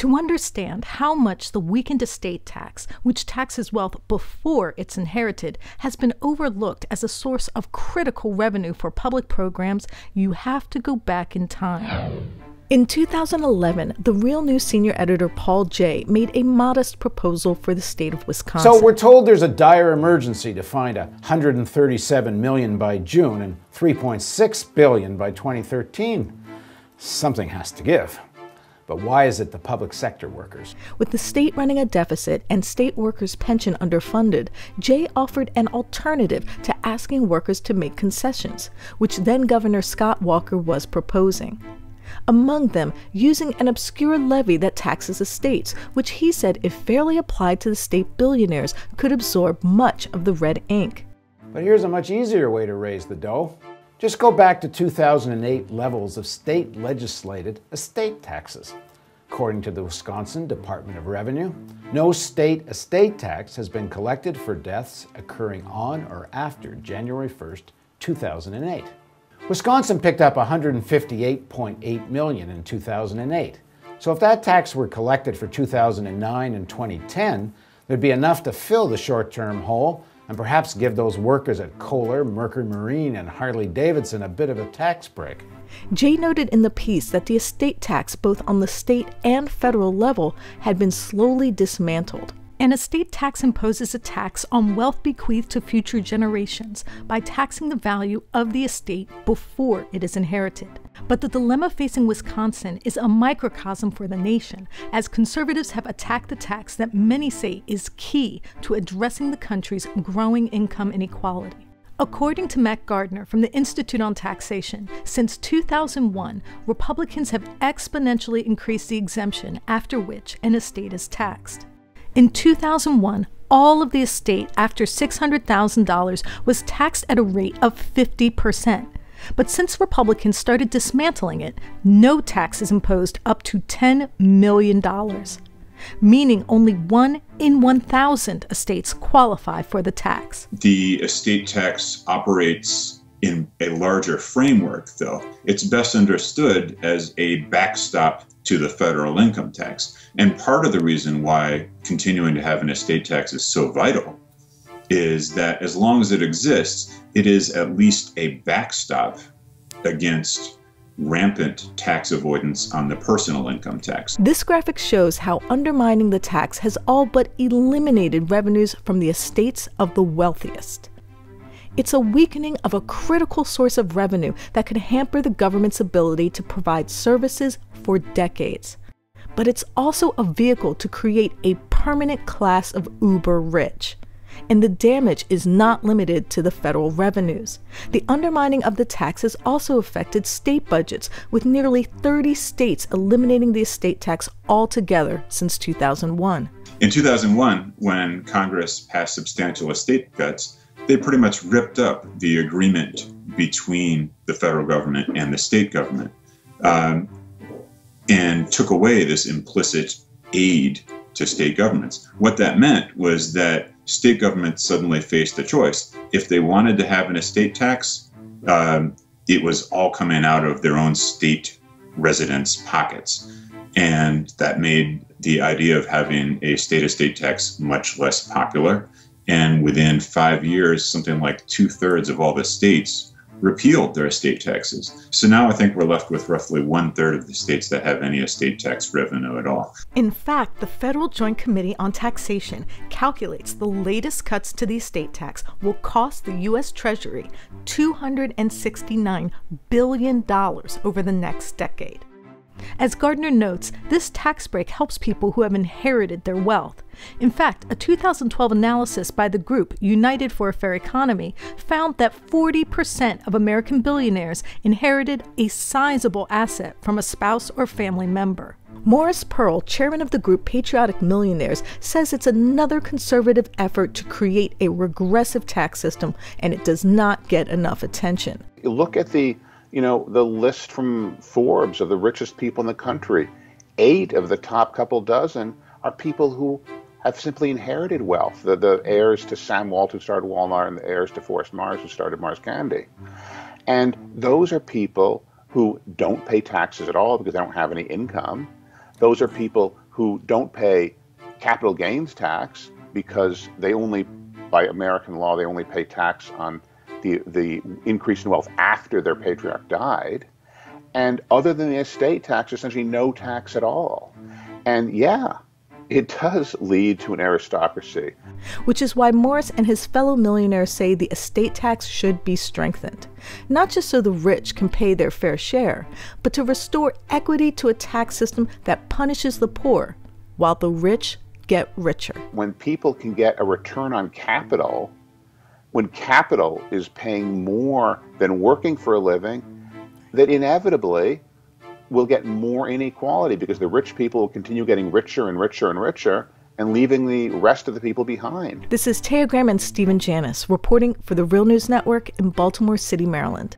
To understand how much the weakened estate tax, which taxes wealth before it's inherited, has been overlooked as a source of critical revenue for public programs, you have to go back in time. In 2011, the Real News senior editor Paul Jay made a modest proposal for the state of Wisconsin. So we're told there's a dire emergency to find $137 million by June and $3.6 billion by 2013. Something has to give. But why is it the public sector workers? With the state running a deficit and state workers' pension underfunded, Jay offered an alternative to asking workers to make concessions, which then Governor Scott Walker was proposing. Among them, using an obscure levy that taxes estates, which he said, if fairly applied to the state billionaires, could absorb much of the red ink. But here's a much easier way to raise the dough. Just go back to 2008 levels of state legislated estate taxes. According to the Wisconsin Department of Revenue, no state estate tax has been collected for deaths occurring on or after January 1st, 2008. Wisconsin picked up $158.8 million in 2008. So if that tax were collected for 2009 and 2010, there'd be enough to fill the short-term hole and perhaps give those workers at Kohler, Mercury Marine, and Harley-Davidson a bit of a tax break. Jay noted in the piece that the estate tax, both on the state and federal level, had been slowly dismantled. An estate tax imposes a tax on wealth bequeathed to future generations by taxing the value of the estate before it is inherited. But the dilemma facing Wisconsin is a microcosm for the nation, as conservatives have attacked the tax that many say is key to addressing the country's growing income inequality. According to Matt Gardner from the Institute on Taxation, since 2001, Republicans have exponentially increased the exemption after which an estate is taxed. In 2001, all of the estate after $600,000 was taxed at a rate of 50%. But since Republicans started dismantling it, no tax is imposed up to $10 million, meaning only 1 in 1,000 estates qualify for the tax. The estate tax operates in a larger framework, though. It's best understood as a backstop to the federal income tax. And part of the reason why continuing to have an estate tax is so vital is that as long as it exists, it is at least a backstop against rampant tax avoidance on the personal income tax. This graphic shows how undermining the tax has all but eliminated revenues from the estates of the wealthiest. It's a weakening of a critical source of revenue that could hamper the government's ability to provide services for decades. But it's also a vehicle to create a permanent class of uber rich. And the damage is not limited to the federal revenues. The undermining of the tax has also affected state budgets, with nearly 30 states eliminating the estate tax altogether since 2001. In 2001, when Congress passed substantial estate cuts, they pretty much ripped up the agreement between the federal government and the state government and took away this implicit aid to state governments. What that meant was that state governments suddenly faced a choice. If they wanted to have an estate tax, it was all coming out of their own state residents' pockets. And that made the idea of having a state estate tax much less popular. And within 5 years, something like 2/3 of all the states repealed their estate taxes. So now I think we're left with roughly 1/3 of the states that have any estate tax revenue at all. In fact, the Federal Joint Committee on Taxation calculates the latest cuts to the estate tax will cost the U.S. Treasury $269 billion over the next decade. As Gardner notes, this tax break helps people who have inherited their wealth. In fact, a 2012 analysis by the group United for a Fair Economy found that 40% of American billionaires inherited a sizable asset from a spouse or family member. Morris Pearl, chairman of the group Patriotic Millionaires, says it's another conservative effort to create a regressive tax system, and it does not get enough attention. You look at the list from Forbes of the richest people in the country. 8 of the top couple dozen are people who have simply inherited wealth. The heirs to Sam Walt, who started Walmart, and the heirs to Forrest Mars, who started Mars Candy. And those are people who don't pay taxes at all because they don't have any income. Those are people who don't pay capital gains tax because they only, by American law, they only pay tax on the increase in wealth after their patriarch died. And other than the estate tax, essentially no tax at all. And yeah, it does lead to an aristocracy. Which is why Morris and his fellow millionaires say the estate tax should be strengthened. Not just so the rich can pay their fair share, but to restore equity to a tax system that punishes the poor, while the rich get richer. When people can get a return on capital, when capital is paying more than working for a living, that inevitably we'll get more inequality because the rich people will continue getting richer and richer and richer and leaving the rest of the people behind. This is Taya Graham and Stephen Janis reporting for the Real News Network in Baltimore City, Maryland.